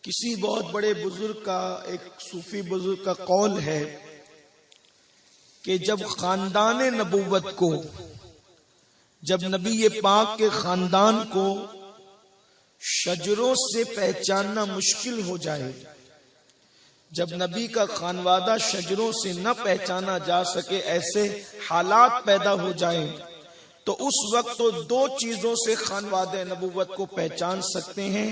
کسی بہت بڑے بزرگ کا، ایک صوفی بزرگ کا قول ہے کہ جب خاندان نبوت کو، جب نبی پاک کے خاندان کو شجروں سے پہچاننا مشکل ہو جائے، جب نبی کا خانوادہ شجروں سے نہ پہچانا جا سکے، ایسے حالات پیدا ہو جائیں، تو اس وقت تو دو چیزوں سے خانوادہ نبوت کو پہچان سکتے ہیں،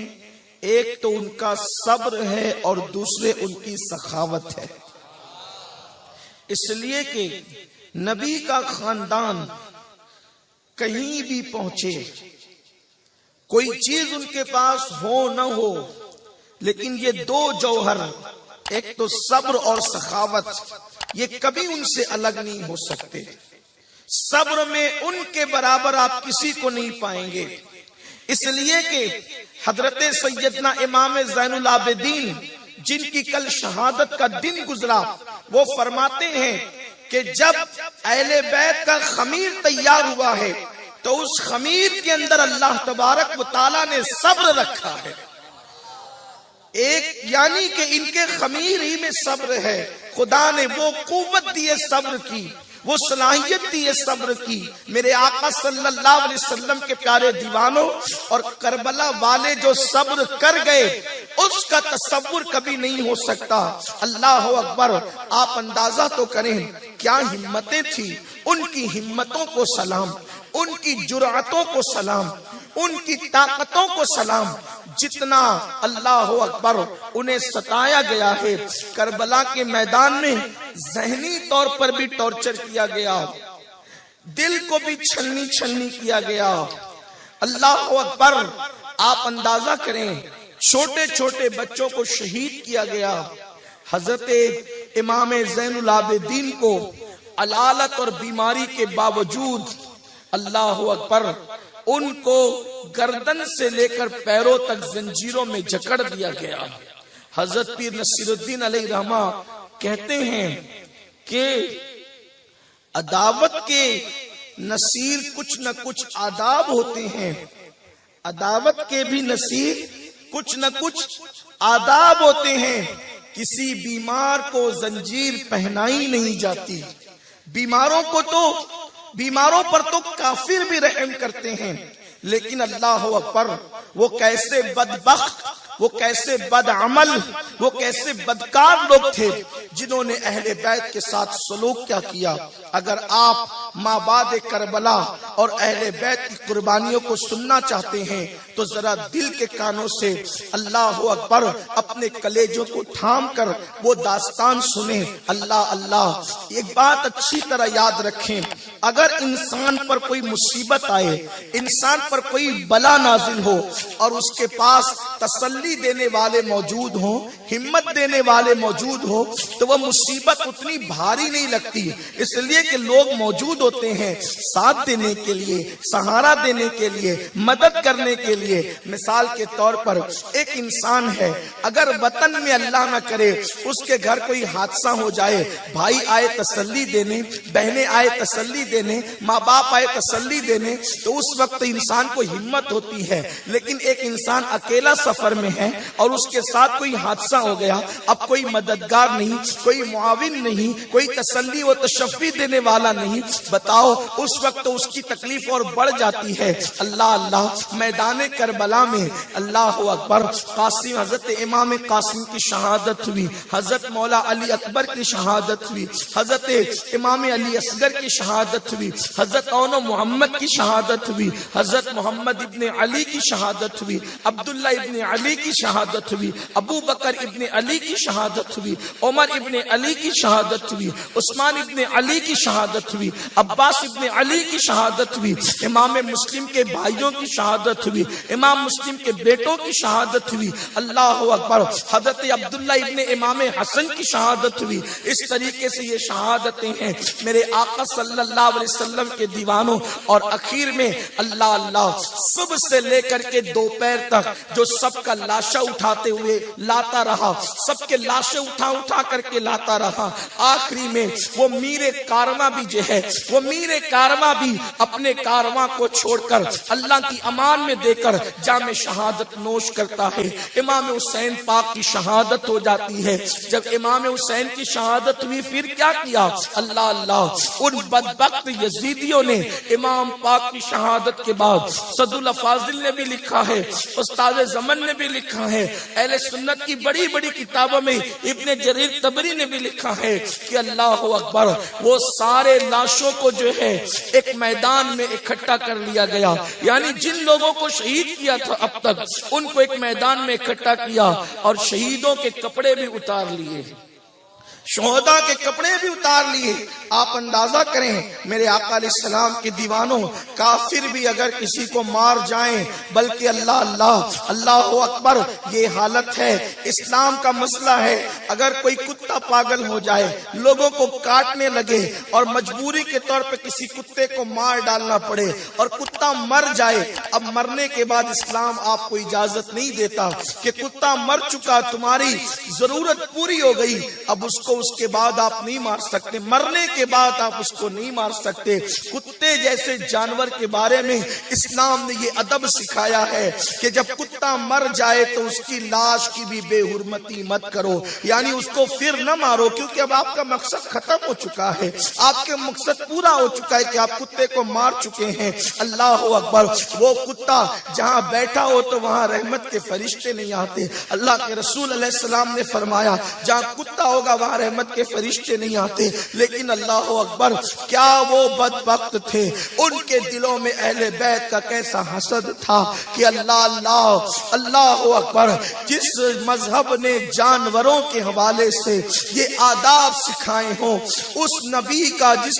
ایک تو ان کا صبر ہے اور دوسرے ان کی سخاوت ہے۔ اس لیے کہ نبی کا خاندان کہیں بھی پہنچے، کوئی چیز ان کے پاس ہو نہ ہو، لیکن یہ دو جوہر، ایک تو صبر اور سخاوت، یہ کبھی ان سے الگ نہیں ہو سکتے۔ صبر میں ان کے برابر آپ کسی کو نہیں پائیں گے، اس لیے کہ حضرت سیدنا امام زین العابدین جن کی کل شہادت کا دن گزرا، وہ فرماتے ہیں کہ جب اہل بیت کا خمیر تیار ہوا ہے تو اس خمیر کے اندر اللہ تبارک و تعالیٰ نے صبر رکھا ہے۔ ایک یعنی کہ ان کے خمیر ہی میں صبر ہے، خدا نے وہ قوت دی ہے صبر کی، وہ صلاحیت دی ہے صبر کی۔ میرے آقا صلی اللہ علیہ وسلم کے پیارے دیوانوں، اور کربلا والے جو صبر کر گئے اس کا تصور کبھی نہیں ہو سکتا۔ اللہ اکبر! آپ اندازہ تو کریں کیا ہمتیں تھی، ان کی ہمتوں کو سلام، ان کی جرأتوں کو سلام، ان کی طاقتوں کو سلام۔ جتنا اللہ اکبر انہیں ستایا گیا ہے، کربلا کے میدان میں ذہنی طور پر بھی ٹارچر کیا گیا، دل کو بھی چھلنی چھلنی کیا گیا۔ اللہ اکبر! آپ اندازہ کریں، چھوٹے چھوٹے بچوں کو شہید کیا گیا۔ حضرت امام زین العابدین کو علالت اور بیماری کے باوجود اللہ اکبر ان کو گردن سے لے کر پیروں تک زنجیروں میں جکڑ دیا گیا۔ حضرت پیر نصیر الدین علیہ رحمہ کہتے ہیں کہ عداوت کے نصیر کچھ نہ کچھ آداب ہوتے ہیں، عداوت کے بھی نصیر کچھ نہ کچھ آداب ہوتے ہیں۔ کسی بیمار کو زنجیر پہنائی نہیں جاتی، بیماروں پر تو کافر بھی رحم کرتے ہیں، لیکن اللہ اکبر وہ کیسے بدبخت، وہ کیسے بدعمل، وہ کیسے بدکار لوگ تھے جنہوں نے اہل بیت کے ساتھ سلوک کیا کیا۔ اگر آپ مابعد کربلا اور اہل بیت کی قربانیوں کو سننا چاہتے ہیں تو ذرا دل کے کانوں سے اللہ اکبر اپنے کلیجوں کو تھام کر وہ داستان سنیں۔ اللہ اللہ! ایک بات اچھی طرح یاد رکھیں، اگر انسان پر کوئی مصیبت آئے، انسان پر کوئی بلا نازل ہو اور اس کے پاس تسلی دینے والے موجود ہوں، ہمت دینے والے موجود ہوں، تو وہ مصیبت اتنی بھاری نہیں لگتی، اس لیے کہ لوگ موجود ہوتے ہیں ساتھ دینے کے لیے، سہارا دینے کے لیے، مدد کرنے کے لیے۔ مثال کے طور پر ایک انسان ہے، اگر وطن میں اللہ نہ کرے اس کے گھر کوئی حادثہ ہو جائے، بھائی آئے تسلی دینے، بہنیں آئے تسلی دینے، ماں باپ آئے تسلی دینے، تو اس وقت انسان کو ہمت ہوتی ہے۔ لیکن ایک انسان اکیلا سفر میں ہے اور اس کے ساتھ کوئی حادثہ ہو گیا، اب کوئی مددگار نہیں، کوئی معاون نہیں، کوئی تسلی و تشفی دینے والا نہیں، بتاؤ اس وقت تو اس کی تکلیف اور بڑھ جاتی ہے۔ اللہ اللہ! میدان کربلا میں اللہ اکبر حضرت امام قاسم کی شہادت ہوئی، حضرت مولا علی اکبر کی شہادت ہوئی، حضرت امام علی اصغر کی شہادت ہوئی، حضرت اون محمد کی شہادت ہوئی، حضرت محمد ابن علی کی شہادت ہوئی، عبداللہ ابن علی کی شہادت ہوئی، ابو بکر ابن علی کی شہادت ہوئی، عمر ابن علی کی شہادت ہوئی، عثمان ابن علی کی شہادت ہوئی، عباس ابن علی کی شہادت ہوئی، امام مسلم کے بھائیوں کی شہادت ہوئی، امام مسلم کے بیٹوں کی شہادت ہوئی۔ اللہ اکبر! حضرت عبداللہ ابن امام حسن کی شہادت ہوئی۔ اس طریقے سے یہ شہادتیں ہیں میرے آقا صلی اللہ علیہ وسلم کے دیوانوں۔ اور اخیر میں اللہ اللہ صبح سے لے کر کے دوپہر تک جو سب کا لاشا اٹھاتے ہوئے لاتا رہا، سب کے لاشیں اٹھا کر کے لاتا رہا. آخری میں وہ میر کارواں بھی جو ہے وہ میر کارواں بھی اپنے کارواں کو چھوڑ کر اللہ کی امان میں دے کر جام شہادت نوش کرتا ہے. امام حسین پاک کی شہادت ہو جاتی ہے. جب امام حسین کی شہادت ہوئی پھر کیا کیا؟ اللہ اللہ، ان بدبخت یزیدیوں نے امام پاک کی شہادت کے بعد صد الافاضل نے بھی لکھا ہے، استاد زمن نے بھی لکھا ہے، اہل سنت کی بڑی بڑی کتابوں میں ابن جریر طبری نے بھی لکھا ہے کہ اللہ اکبر، وہ سارے لاشوں کو جو ہے ایک میدان میں اکٹھا کر لیا گیا. یعنی جن لوگوں کو شہید کیا تھا اب تک ان کو ایک میدان میں اکٹھا کیا اور شہیدوں کے کپڑے بھی اتار لیے، شہداء کے کپڑے بھی اتار لیے. آپ اندازہ کریں میرے آقا علیہ السلام کے دیوانوں، کافر بھی اگر کسی کو مار جائیں بلکہ اللہ اللہ اللہ اکبر، یہ حالت ہے. اسلام کا مسئلہ ہے اگر کوئی کتا پاگل ہو جائے، لوگوں کو کاٹنے لگے اور مجبوری کے طور پہ کسی کتے کو مار ڈالنا پڑے اور کتا مر جائے، اب مرنے کے بعد اسلام آپ کو اجازت نہیں دیتا کہ کتا مر چکا، تمہاری ضرورت پوری ہو گئی، اب اس کو اس کے بعد آپ نہیں مار سکتے، مرنے کے بعد آپ اس کو نہیں مار سکتے. کتے جیسے جانور کے بارے میں اسلام نے یہ ادب سکھایا ہے کہ جب کتا مر جائے تو اس کی لاش کی بھی بے حرمتی مت کرو، یعنی اس کو پھر نہ مارو، کیونکہ اب آپ کا مقصد ختم ہو چکا ہے، آپ کے مقصد پورا ہو چکا ہے کہ آپ کتے کو مار چکے ہیں. اللہ اکبر، وہ کتا جہاں بیٹھا ہو تو وہاں رحمت کے فرشتے نہیں آتے. اللہ کے رسول علیہ السلام نے فرمایا جہاں کتا ہوگا وہاں رحمت کے فرشتے نہیں آتے. لیکن اللہ اکبر، کیا وہ بدبخت تھے، ان کے دلوں میں اہل بیت کا کیسا حسد تھا کہ اللہ اللہ اللہ اکبر، جس مذہب نے جانوروں کے حوالے سے یہ آداب سکھائے ہوں، اس نبی کا جس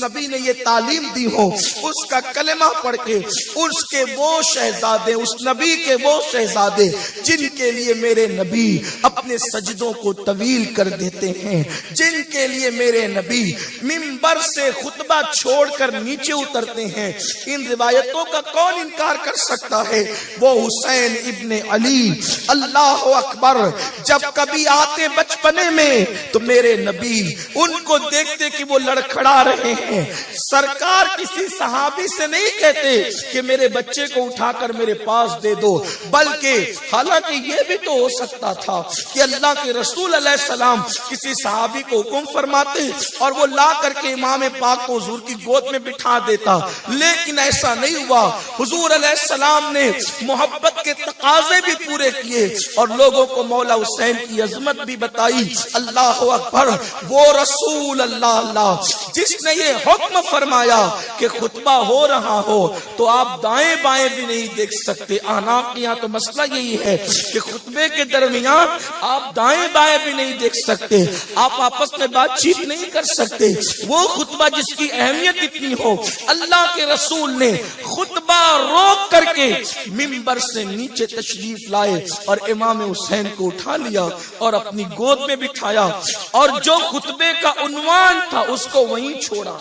نبی نے یہ تعلیم دی ہو، اس کا کلمہ پڑھ کے اس کے وہ شہزادے، اس نبی کے وہ شہزادے جن کے لیے میرے نبی اپنے سجدوں کو طویل کر دیتے ہیں، جن کے لیے میرے نبی منبر سے خطبہ چھوڑ کر نیچے اترتے ہیں، ان روایتوں کا کون انکار کر سکتا ہے؟ وہ حسین ابن علی، اللہ اکبر، جب کبھی آتے بچپنے میں تو میرے نبی ان کو دیکھتے کہ وہ لڑکھڑا رہے ہیں، سرکار کسی صحابی سے نہیں کہتے کہ میرے بچے کو اٹھا کر میرے پاس دے دو، بلکہ حالانکہ یہ بھی تو ہو سکتا تھا کہ اللہ کے رسول علیہ السلام کسی صحابی کو حکم فرماتے اور وہ لا کر کے امام پاک کو حضور کی گود میں بٹھا دیتا، لیکن ایسا نہیں ہوا. حضور علیہ السلام نے محبت کے تقاضے بھی پورے کیے اور لوگوں کو مولا حسین کی عظمت بھی بتائی. اللہ اکبر، وہ رسول اللہ اللہ جس نے یہ حکم فرمایا کہ خطبہ ہو رہا ہو تو آپ دائیں بائیں بھی نہیں دیکھ سکتے. احناف کے یہاں تو مسئلہ یہی ہے کہ خطبے کے درمیان آپ دائیں بائیں بھی نہیں دیکھ سکتے، آپ آپس میں بات چیت نہیں کر سکتے. وہ خطبہ جس کی اہمیت اتنی ہو، اللہ کے رسول نے خطبہ روک کر کے منبر سے نیچے تشریف لائے اور امام حسین کو اٹھا لیا اور اپنی گود میں بٹھایا اور جو خطبے کا عنوان تھا اس کو وہیں چھوڑا،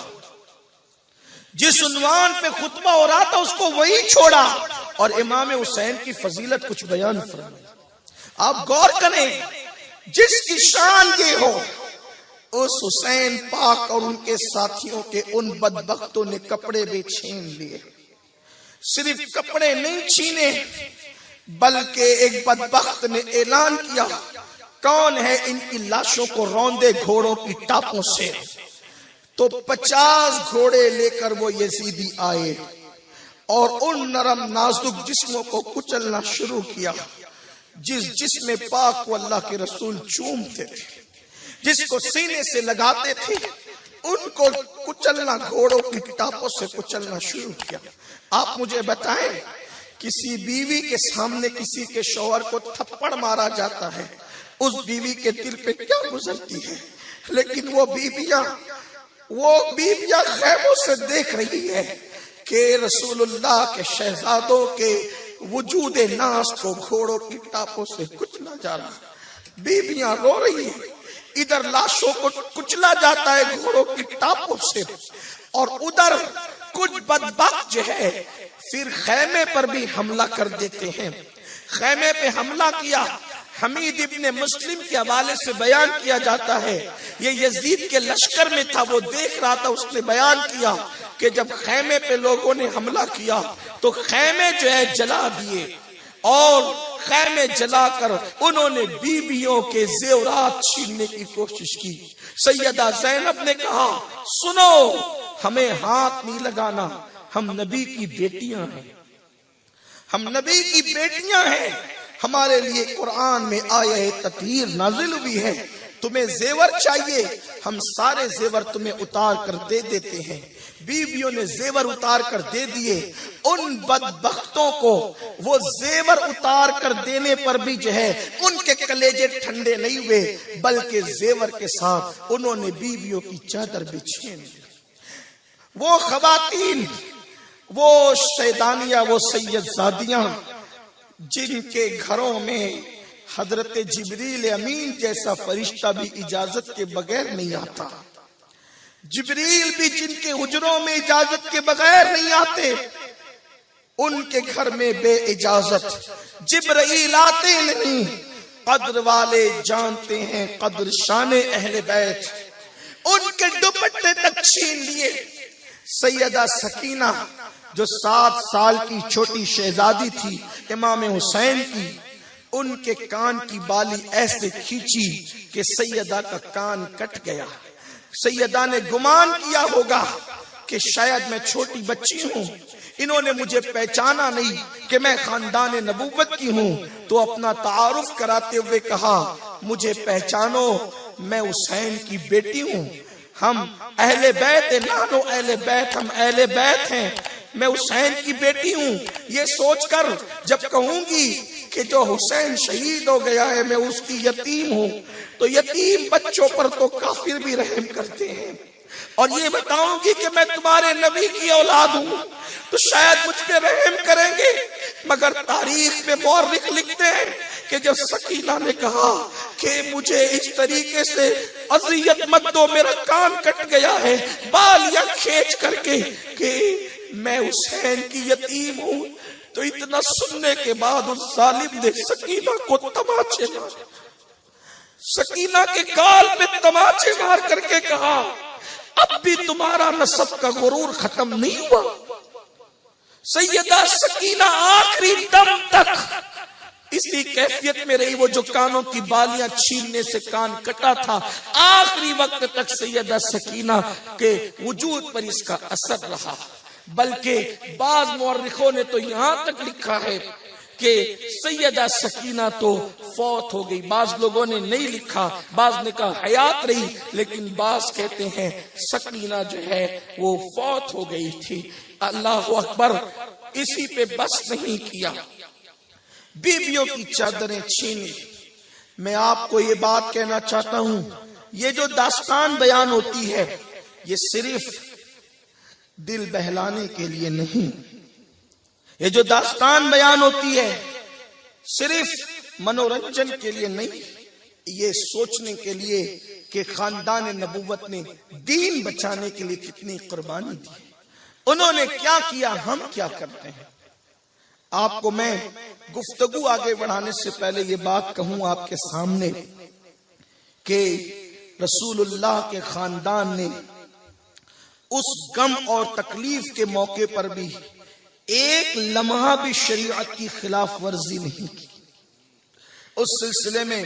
جس عنوان پہ خطبہ ہو رہا تھا اس کو وہیں چھوڑا اور امام حسین کی فضیلت کچھ بیان فرمائی. آپ غور کریں، جس کی شان یہ ہو، اس حسین پاک اور ان کے ساتھیوں کے ان بدبختوں نے کپڑے بھی چھین لیے. صرف کپڑے نہیں چھینے بلکہ ایک بدبخت نے اعلان کیا، کون ہے ان کی لاشوں کو روندے گھوڑوں کی ٹاپوں سے؟ تو 50 گھوڑے لے کر وہ یزیدی آئے اور ان نرم نازک جسموں کو کچلنا شروع کیا. جس جسم پاک کو اللہ کے رسول چومتے تھے، جس کو سینے سے لگاتے تھے، ان کو کچلنا، گھوڑوں کی ٹاپوں سے کچلنا شروع کیا. آپ مجھے بتائیں، کسی بیوی کے سامنے کسی کے شوہر کو تھپڑ مارا جاتا ہے، اس بیوی کے دل پہ کیا گزرتی ہے؟ لیکن وہ بیویاں خیموں سے دیکھ رہی ہے کہ رسول اللہ کے شہزادوں کے وجود ناز کو گھوڑوں کی ٹاپوں سے کچلا جا رہا. بیویاں رو رہی ہیں، ادھر لاشوں کو کچلا جاتا ہے گھوڑوں کی ٹاپوں سے، اور ادھر کچھ بدبخت جو ہے پھر خیمے پر بھی حملہ کر دیتے ہیں. خیمے پہ حملہ کیا، حمید ابن مسلم کے حوالے سے بیان کیا جاتا ہے، یہ یزید کے لشکر میں تھا، وہ دیکھ رہا تھا، اس نے بیان کیا کہ جب خیمے پہ لوگوں نے حملہ کیا تو خیمے جو ہے جلا دیے، اور خیمے جلا کر انہوں نے بیویوں کے زیورات چھیننے کی کوشش کی۔ سیدہ زینب نے کہا سنو، ہمیں ہاتھ نہیں لگانا، ہم نبی کی بیٹیاں ہیں، ہم نبی کی بیٹیاں ہیں، ہمارے لیے قرآن میں آیہ تطہیر نازل ہوئی ہے، تمہیں زیور چاہیے، ہم سارے زیور تمہیں اتار کر دے دیتے ہیں۔ بیویوں نے زیور اتار کر دے دیے، ان بدبختوں کو وہ زیور اتار کر دینے پر بھی جو ہے ان کے کلیجے ٹھنڈے نہیں ہوئے، بلکہ زیور کے ساتھ انہوں نے بیویوں کی چادر بچھین دی۔ وہ خواتین، وہ سیدانیہ، وہ سید زادیاں جن کے گھروں میں حضرت جبریل امین جیسا فرشتہ بھی اجازت کے بغیر نہیں آتا، جبریل بھی جن کے حجروں میں اجازت کے بغیر نہیں آتے، ان کے گھر میں بے اجازت جبرائیل آتے نہیں۔ قدر والے جانتے ہیں قدر شان اہل بیت، ان کے دوپٹے تک چھین لیے۔ سیدہ سکینہ جو 7 سال کی چھوٹی شہزادی تھی امام حسین کی، ان کے کان کی بالی ایسے کھینچی کہ سیدہ کا کان کٹ گیا۔ سیدہ نے گمان کیا ہوگا کہ شاید میں چھوٹی بچی ہوں، انہوں نے مجھے پہچانا نہیں کہ میں خاندان نبوت کی ہوں، تو اپنا تعارف کراتے ہوئے کہا مجھے پہچانو، میں حسین کی بیٹی ہوں، ہم اہل بیت، نانو اہل بیت، ہم اہل بیت ہیں، میں حسین کی بیٹی ہوں۔ یہ سوچ کر جب کہوں گی کہ جو حسین شہید ہو گیا ہے میں اس کی یتیم ہوں، تو یتیم بچوں پر تو کافر بھی رحم کرتے ہیں، اور یہ بتاؤں گی کہ میں تمہارے نبی کی اولاد ہوں تو شاید مجھ پہ رحم کریں گے۔ مگر تاریخ میں مورخ لکھتے ہیں کہ جب سکینہ نے کہا کہ مجھے اس طریقے سے اذیت مت دو، میرا کان کٹ گیا ہے، بالیاں کھینچ کر کے کہ میں حسین کی یتیم ہوں، تو اتنا سننے کے بعد اس ظالم نے سکینہ کو تماچے مارے، سکینہ کے گال پہ تماچے مار کر کے کہا اب بھی تمہارا نسب کا غرور ختم نہیں ہوا۔ سیدہ سکینہ آخری دم تک اسی کیفیت میں رہی، وہ جو کانوں کی بالیاں چھیننے سے کان کٹا تھا، آخری وقت تک سیدہ سکینہ کے وجود پر اس کا اثر رہا۔ بلکہ بعض مورخوں نے تو یہاں تک لکھا ہے کہ سیدہ سکینہ تو فوت ہو گئی، بعض لوگوں نے نہیں لکھا، بعض نے کہا حیات رہی، لیکن بعض کہتے ہیں سکینہ جو ہے وہ فوت ہو گئی تھی۔ اللہ اکبر۔ اسی پہ بس نہیں کیا، بیویوں کی چادریں چھینی۔ میں آپ کو یہ بات کہنا چاہتا ہوں، یہ جو داستان بیان ہوتی ہے یہ صرف دل بہلانے کے لیے نہیں، یہ جو داستان بیان ہوتی ہے صرف منورنجن کے لیے نہیں، یہ سوچنے کے لیے کہ خاندان نبوت نے دین بچانے کے لیے کتنی قربانی دی، انہوں نے کیا کیا، ہم کیا کرتے ہیں۔ آپ کو میں گفتگو آگے بڑھانے سے پہلے یہ بات کہوں آپ کے سامنے کہ رسول اللہ کے خاندان نے اس غم اور تکلیف کے موقع پر بھی ایک لمحہ بھی شریعت کی خلاف ورزی نہیں کی۔ اس سلسلے میں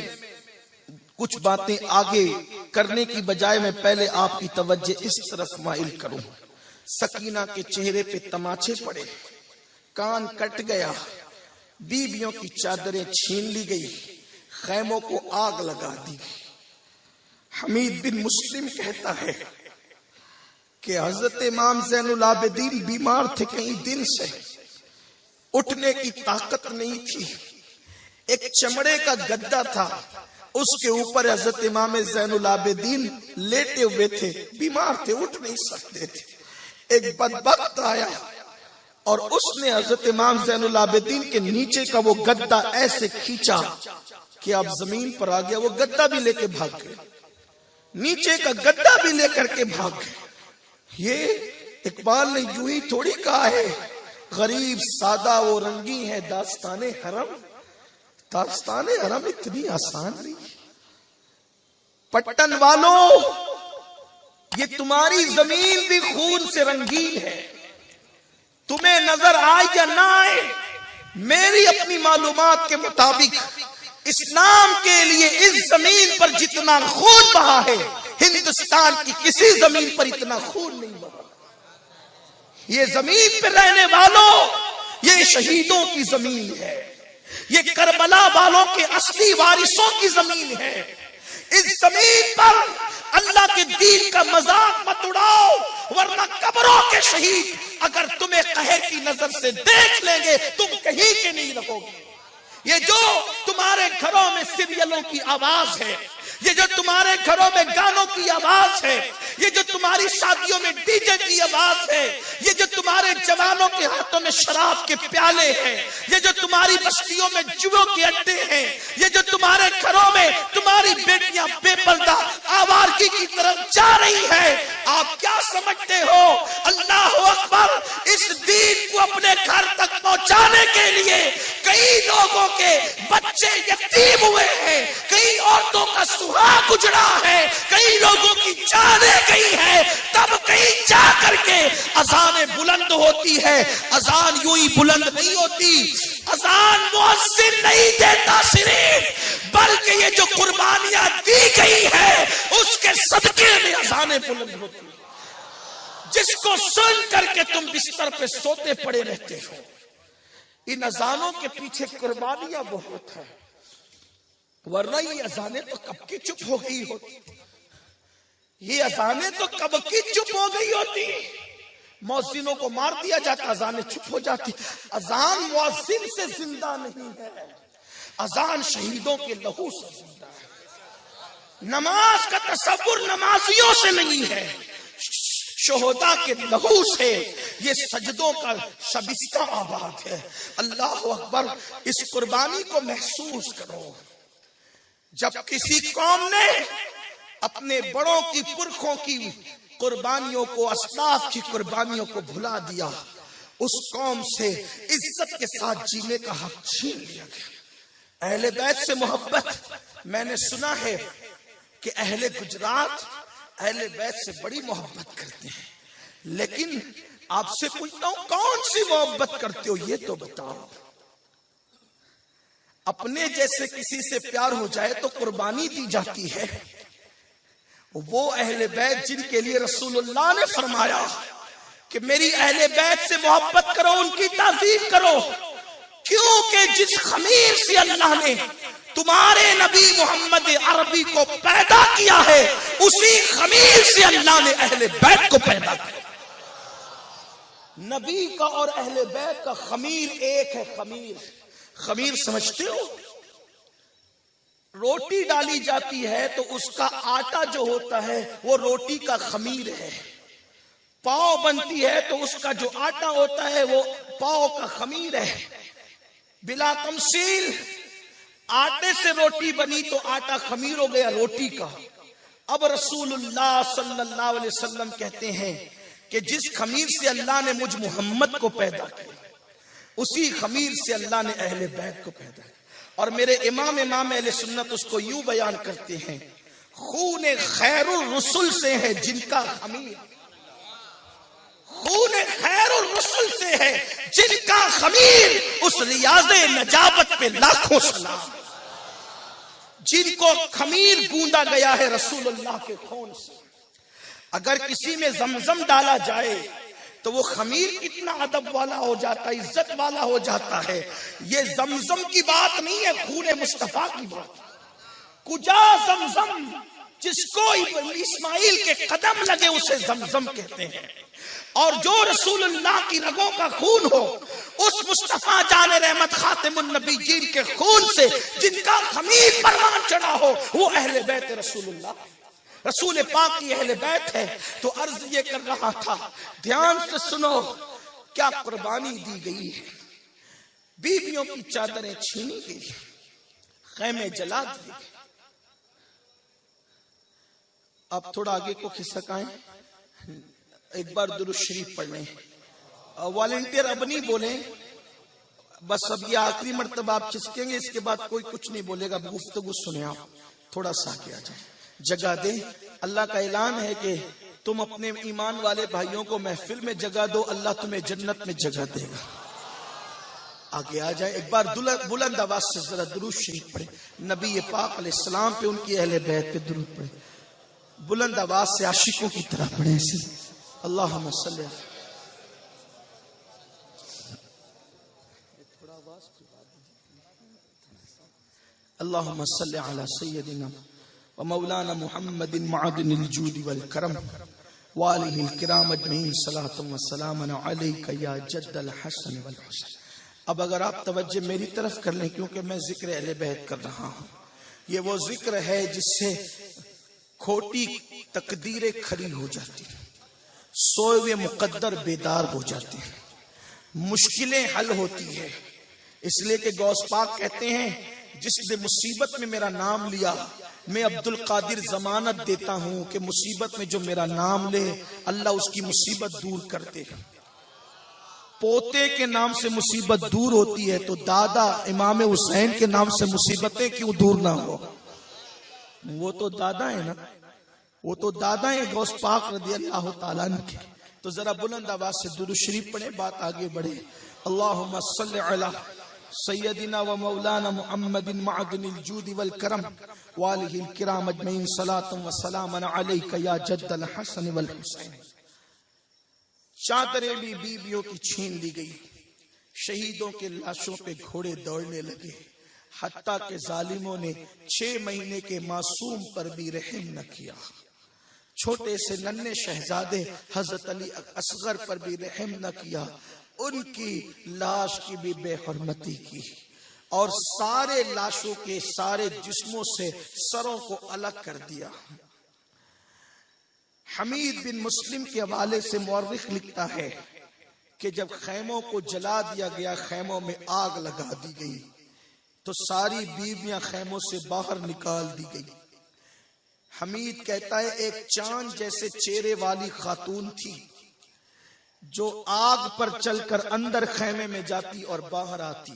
کچھ باتیں آگے کرنے کی بجائے میں پہلے آپ کی توجہ اس طرف مائل کروں۔ سکینہ کے چہرے پہ تماچے پڑے، کان کٹ گیا، بیویوں کی چادریں چھین لی گئی، خیموں کو آگ لگا دی گئی۔ حمید بن مسلم کہتا ہے کہ حضرت امام زین العابدین بیمار تھے، کئی دن سے اٹھنے کی طاقت نہیں تھی، ایک چمڑے کا گدا تھا، اس کے اوپر حضرت امام زین العابدین لیٹے ہوئے تھے، بیمار تھے، اٹھ نہیں سکتے تھے۔ ایک بدبخت آیا اور اس نے حضرت امام زین العابدین کے نیچے کا وہ گدا ایسے کھینچا کہ اب زمین پر آ گیا، وہ گدا بھی لے کے بھاگ گئے، نیچے کا گدا بھی لے کر کے بھاگ گئے۔ یہ اقبال نے یوں ہی تھوڑی کہا ہے، غریب سادہ وہ رنگی ہے داستان حرم، داستان حرم اتنی آسان نہیں. پٹن والوں، یہ تمہاری زمین بھی خون سے رنگین ہے. تمہیں نظر آئے یا نہ آئے، میری اپنی معلومات کے مطابق اسلام کے لیے اس زمین پر جتنا خون بہا ہے، ہندوستان کی کسی زمین پر اتنا خون نہیں بہا. یہ زمین پر رہنے والوں، یہ شہیدوں کی زمین ہے، یہ کربلا والوں کے اصلی وارثوں کی زمین ہے. اس زمین پر اللہ کے دین کا مذاق مت اڑاؤ، ورنہ قبروں کے شہید اگر تمہیں قہر کی نظر سے دیکھ لیں گے تم کہیں کے نہیں رہو گے. یہ جو تمہارے گھروں میں سیریلوں کی آواز ہے، یہ جو تمہارے گھروں میں گانوں کی آواز ہے، یہ جو تمہاری شادیوں میں ڈی جے کی آواز ہے، یہ جو تمہارے جوانوں کے ہاتھوں میں شراب کے پیالے ہیں، یہ جو تمہاری بستیوں میں جوؤں کے اڈے ہیں، یہ جو تمہارے گھروں میں تمہاری بیٹیاں بے پردہ آوارگی کی طرف جا رہی ہے، آپ کیا سمجھتے ہو اللہ اکبر اس دین کو اپنے گھر تک پہنچانے کے لیے کئی لوگوں کے بچے یتیم ہوئے ہیں، کئی عورتوں کا سہاگ اجڑا ہے، کئی لوگوں کی جانیں گئی ہے، تب کہیں جا کر کے اذان بلند ہوتی ہے. اذان یوں ہی بلند نہیں ہوتی، اذان مؤذن نہیں دیتا صرف، بلکہ یہ جو قربانیاں دی گئی ہے اس کے صدقے میں اذانیں بلند ہوتی ہیں، جس کو سن کر کے تم بستر پہ سوتے پڑے رہتے ہو. ان اذانوں کے پیچھے قربانیاں بہت ہیں، ورنہ یہ اذانیں تو کب کی چپ ہو گئی ہوتی، یہ اذانیں تو کب کی چپ ہو گئی ہوتی. مؤذنوں کو مار دیا جاتا، اذانیں چپ ہو جاتی. اذان مؤذن سے زندہ نہیں ہے، اذان شہیدوں کے لہو سے زندہ ہے. نماز کا تصور نمازیوں سے نہیں ہے، شہداء کے لہو سے یہ سجدوں کا شبستہ آباد ہے. اللہ اکبر، اس قربانی کو محسوس کرو. جب کسی قوم نے اپنے بڑوں کی پرکھوں کی قربانیوں کو، اسلاف کی قربانیوں کو بھلا دیا، اس قوم سے عزت کے ساتھ جینے کا حق چھین لیا گیا. اہل بیت سے محبت، میں نے سنا ہے کہ اہل گجرات اہل بیت سے بڑی محبت کرتے ہیں، لیکن آپ سے پوچھتا ہوں کون سی محبت کرتے ہو یہ تو بتاؤ. اپنے جیسے کسی سے پیار ہو جائے تو قربانی دی جاتی ہے. وہ اہل بیت جن کے لیے رسول اللہ نے فرمایا کہ میری اہل بیت سے محبت کرو، ان کی تعظیم کرو، کیونکہ جس خمیر سے اللہ نے تمہارے نبی محمد عربی کو پیدا کیا ہے اسی خمیر سے اللہ نے اہل بیت کو پیدا کیا. نبی کا اور اہل بیت کا خمیر ایک ہے. خمیر سمجھتے ہو؟ روٹی ڈالی جاتی ہے تو اس کا آٹا جو ہوتا ہے وہ روٹی کا خمیر ہے. پاؤ بنتی ہے تو اس کا جو آٹا ہوتا ہے وہ پاؤ کا خمیر ہے. بلا تمثیل آٹے سے روٹی بنی تو آٹا خمیر ہو گیا روٹی کا. اب رسول اللہ صلی اللہ علیہ وسلم کہتے ہیں کہ جس خمیر سے اللہ نے مجھ محمد کو پیدا کیا اسی خمیر سے اللہ نے اہل بیت کو پیدا کیا. اور میرے امام اہل سنت اس کو یوں بیان کرتے ہیں، خون خیر الرسل سے ہے جن کا خمیر، خون خیر الرسل سے ہے جن کا خمیر، اس ریاض نجابت پہ لاکھوں سلام. جن کو خمیر گوندا گیا ہے رسول اللہ کے خون سے. اگر کسی میں زمزم ڈالا جائے تو وہ خمیر کتنا ادب والا ہو جاتا ہے، عزت والا ہو جاتا ہے. یہ زمزم کی بات نہیں ہے، خون مصطفیٰ کی بات. کجا زمزم، جس کو اسماعیل کے قدم لگے اسے زمزم کہتے ہیں. اور جو رسول اللہ کی رگوں کا خون ہو، اس مصطفیٰ جان رحمت خاتم النبیین کے خون سے جن کا خمیر پروان چڑھا ہو وہ اہل بیت رسول اللہ، رسول پاک کی اہل بیت ہے. تو عرض یہ کر رہا تھا، دھیان سے سنو کیا قربانی دی گئی ہے. بیویوں کی چادریں چھینی گئی، خیمے جلا دیے گئے. اب تھوڑا آگے کو کھسکائیں، ایک بار درود شریف پڑھ لیں. والنٹیئر اب نہیں بولیں، بس اب یہ آخری مرتبہ آپ چسکیں گے، اس کے بعد کوئی کچھ نہیں بولے گا، گفتگو سنیں آپ، تھوڑا سا آگے آ جائیں، جگہ دیں۔ اللہ کا اعلان ہے کہ تم اپنے ایمان والے بھائیوں کو محفل میں جگہ دو، اللہ تمہیں جنت میں جگہ دے گا۔ آگے آ جائے، ایک بار بلند آواز سے ذرا درود شریف پڑھے، نبی پاک علیہ السلام پہ، ان کی اہل بیت پہ درود پڑھے، بلند آواز سے عاشقوں کی طرح پڑھے، اللہم صلی اللہ۔ اللہم صلی علی سیدنا و مولانا محمد معدن الجود والکرم وآلہ الکرام اجمعین، صلاۃ و سلام علیک یا جد الحسن والحسین۔ اب اگر آپ توجہ میری طرف کر لیں، کیونکہ میں ذکر اہل بیت کر رہا ہوں، یہ وہ ذکر ہے جس سے کھوٹی تقدیریں کھری ہو جاتی ہیں، سوئے ہوئے مقدر بیدار ہو جاتے ہیں، مشکلیں حل ہوتی ہے۔ اس لیے کہ غوث پاک کہتے ہیں جس نے مصیبت میں میرا نام لیا، میں عبد القادر ضمانت دیتا ہوں کہ مصیبت میں جو میرا نام لے اللہ اس کی مصیبت دور کر دے گا۔ پوتے کے نام سے مصیبت دور ہوتی ہے تو دادا امام حسین کے نام سے مصیبتیں کیوں دور نہ ہو؟ وہ تو دادا ہے نا، وہ تو دادا ہے غوث پاک رضی اللہ تعالیٰ عنہ کے۔ تو ذرا بلند آواز سے درود شریف پڑھیں، بات آگے بڑھے۔ اللہم صلی علی سیدنا و مولانا محمد معدن الجود والکرم وآلہ الکرام اجمعین، صلاۃ و سلام علیک یا جد الحسن والحسین۔ چادریں بھی بیویوں کی چھین لی گئی، شہیدوں کے لاشوں پہ گھوڑے دوڑنے لگے، حتیٰ کہ ظالموں نے 6 مہینے کے معصوم پر بھی رحم نہ کیا، چھوٹے سے ننھے شہزادے حضرت علی اصغر پر بھی رحم نہ کیا، ان کی لاش کی بھی بے حرمتی کی، اور سارے لاشوں کے سارے جسموں سے سروں کو الگ کر دیا۔ حمید بن مسلم کے حوالے سے مورخ لکھتا ہے کہ جب خیموں کو جلا دیا گیا، خیموں میں آگ لگا دی گئی، تو ساری بیویاں خیموں سے باہر نکال دی گئی۔ حمید کہتا ہے ایک چاند جیسے چہرے والی خاتون تھی جو آگ پر چل کر اندر خیمے میں جاتی اور باہر آتی۔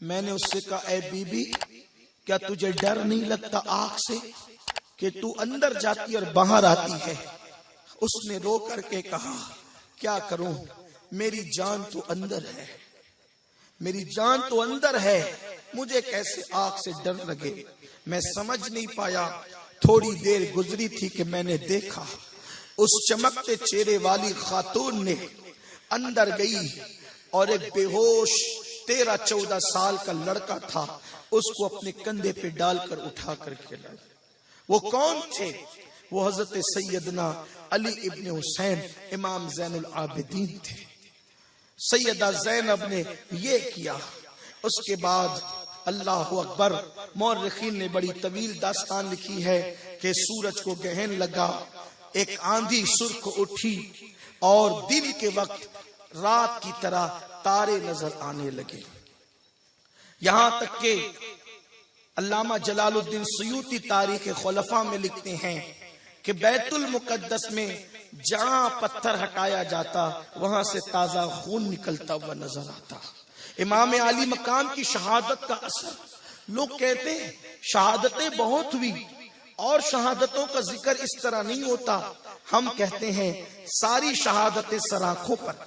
میں نے اس سے کہا اے بی بی کیا تجھے ڈر نہیں لگتا آگ سے کہ تو اندر جاتی اور باہر آتی ہے؟ اس نے رو کر کے کہا کیا کروں، میری جان تو اندر ہے، میری جان تو اندر ہے، مجھے کیسے آگ سے ڈر لگے؟ میں سمجھ نہیں پایا، تھوڑی دیر گزری تھی کہ میں نے دیکھا اس چمکتے چہرے والی خاتون نے اندر گئی اور ایک بے ہوش 13-14 سال کا لڑکا تھا، اس کو اپنے کندھے پہ ڈال کر اٹھا کر کھلائی۔ وہ کون تھے؟ وہ حضرت سیدنا علی ابن حسین امام زین العابدین تھے۔ سیدہ زینب نے یہ کیا۔ اس کے بعد اللہ اکبر، مورخین نے بڑی طویل داستان لکھی ہے کہ سورج کو گہن لگا، ایک آندھی سرخ اٹھی اور دن کے وقت رات کی طرح تارے نظر آنے لگے، یہاں تک کہ علامہ جلال الدین سیوطی تاریخ خلفاء میں لکھتے ہیں کہ بیت المقدس میں جہاں پتھر ہٹایا جاتا وہاں سے تازہ خون نکلتا ہوا نظر آتا۔ امام علی مقام کی شہادت کا اثر، لوگ کہتے ہیں شہادتیں بہت ہوئی اور شہادتوں کا ذکر اس طرح نہیں ہوتا، ہم کہتے ہیں ساری شہادتیں سراخوں پر،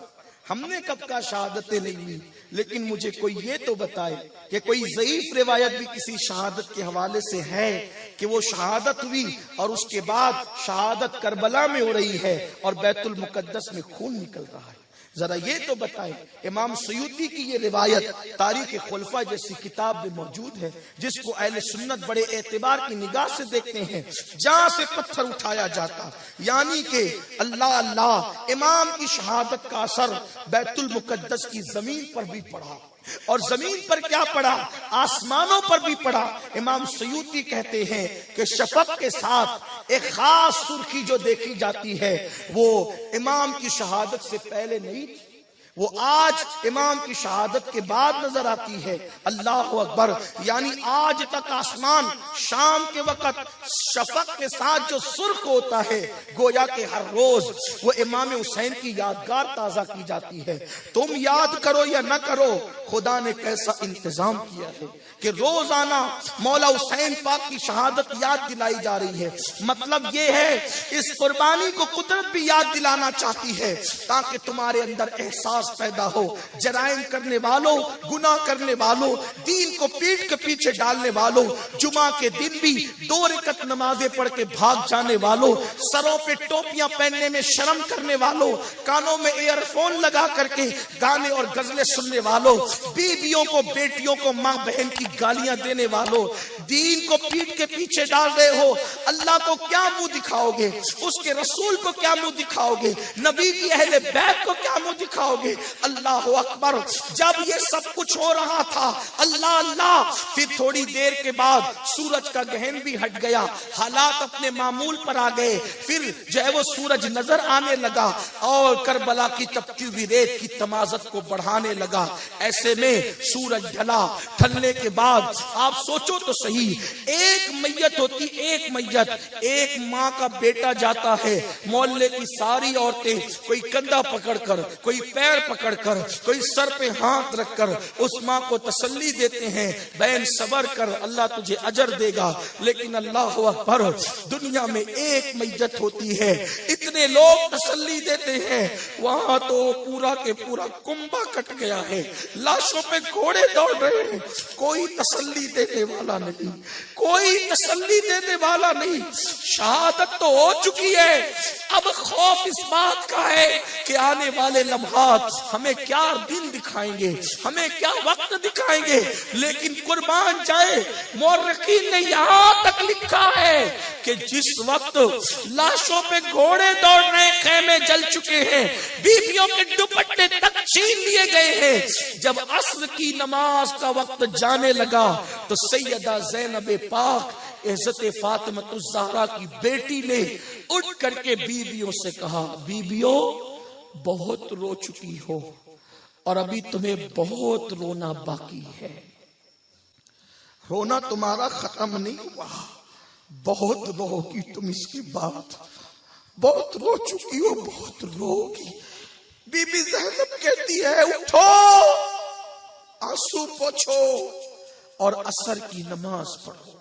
ہم نے کب کا شہادتیں نہیں ہوئی، لیکن مجھے کوئی یہ تو بتائے کہ کوئی ضعیف روایت بھی کسی شہادت کے حوالے سے ہے کہ وہ شہادت ہوئی اور اس کے بعد شہادت کربلا میں ہو رہی ہے اور بیت المقدس میں خون نکل رہا ہے؟ ذرا یہ تو بتائیں۔ امام سیوطی کی یہ روایت تاریخ خلفاء جیسی کتاب میں موجود ہے، جس کو اہل سنت بڑے اعتبار کی نگاہ سے دیکھتے ہیں۔ جہاں سے پتھر اٹھایا جاتا، یعنی کہ اللہ اللہ، امام کی شہادت کا اثر بیت المقدس کی زمین پر بھی پڑا، اور زمین پر کیا پڑا؟ آسمانوں پر بھی پڑا۔ امام سیوطی کہتے ہیں کہ شفق کے ساتھ ایک خاص سرخی جو دیکھی جاتی ہے وہ امام کی شہادت سے پہلے نہیں تھی، وہ آج امام کی شہادت کے بعد نظر آتی ہے۔ اللہ اکبر، یعنی آج تک آسمان شام کے وقت شفق کے ساتھ جو سرخ ہوتا ہے، گویا کہ ہر روز وہ امام حسین کی یادگار تازہ کی جاتی ہے۔ تم یاد کرو یا نہ کرو، خدا نے کیسا انتظام کیا ہے کہ روزانہ مولا حسین پاک کی شہادت یاد دلائی جا رہی ہے۔ مطلب یہ ہے اس قربانی کو قدرت بھی یاد دلانا چاہتی ہے تاکہ تمہارے اندر احساس پیدا ہو۔ جرائم کرنے والوں، گناہ کرنے والوں، دین کو پیٹ کے پیچھے ڈالنے والوں، جمعہ کے دن بھی 2 رکعت نمازیں پڑھ کے بھاگ جانے والوں، سروں پہ ٹوپیاں پہننے میں شرم کرنے والوں، کانوں میں ایئر فون لگا کر کے گانے اور غزلیں سننے والوں، بیویوں کو، بیٹیوں کو ماں بہن کی گالیاں دینے والوں، دین کو پیٹ کے پیچھے ڈال رہے ہو، اللہ کو کیا منہ دکھاؤ گے؟ اس کے رسول کو کیا منہ دکھاؤ گے؟ نبی کی اہل بیت کو کیا منہ دکھاؤ گے؟ اللہ اکبر، جب یہ سب کچھ ہو رہا تھا، اللہ اللہ، پھر تھوڑی دیر کے بعد سورج کا گہن بھی ہٹ گیا، حالات اپنے معمول پر آ گئے، پھر جو ہے وہ سورج نظر آنے لگا اور کربلا کی تپتی ہوئی ریت کی تمازت کو بڑھانے لگا۔ ایسے میں سورج ڈھلا، ڈھلنے کے بعد آپ سوچو تو صحیح، ایک میت ہوتی، ایک میت، ایک ماں کا بیٹا جاتا ہے، محلے کی ساری عورتیں کوئی کندھا پکڑ کر، کوئی پیر پکڑ کر، کوئی سر پہ ہاتھ رکھ کر اس ماں کو تسلی دیتے ہیں، بہن صبر کر، اللہ تجھے اجر دے گا۔ لیکن اللہ اکبر، دنیا میں ایک میت ہوتی ہے، اتنے لوگ تسلی دیتے ہیں، وہاں تو پورا کے پورا کنبہ کٹ گیا ہے، لاشوں پہ گھوڑے دوڑ رہے ہیں، کوئی تسلی دینے والا نہیں، کوئی تسلی دینے والا نہیں۔ شہادت تو ہو چکی ہے، اب خوف اس بات کا ہے کہ آنے والے لمحات ہمیں کیا دن دکھائیں گے، ہمیں کیا وقت دکھائیں گے۔ لیکن قربان جائے، مورخین نے یہاں تک لکھا ہے کہ جس وقت لاشوں پہ گھوڑے دوڑ رہے، خیمے جل چکے ہیں، بیویوں کے دوپٹے تک چھین لیے گئے ہیں، جب عصر کی نماز کا وقت جانے لگا تو سیدہ زینب پاک عزت فاطمہ الزہرا کی بیٹی نے اٹھ کر کے بیویوں سے کہا، بیویوں بہت رو چکی ہو اور ابھی تمہیں بہت رونا باقی ہے، رونا تمہارا ختم نہیں ہوا، بہت رو گی تم اس کے بعد، بہت رو چکی ہو، بہت رو گی۔ بی بی زینب کہتی ہے، اٹھو، آنسو پوچھو اور عصر کی نماز پڑھو۔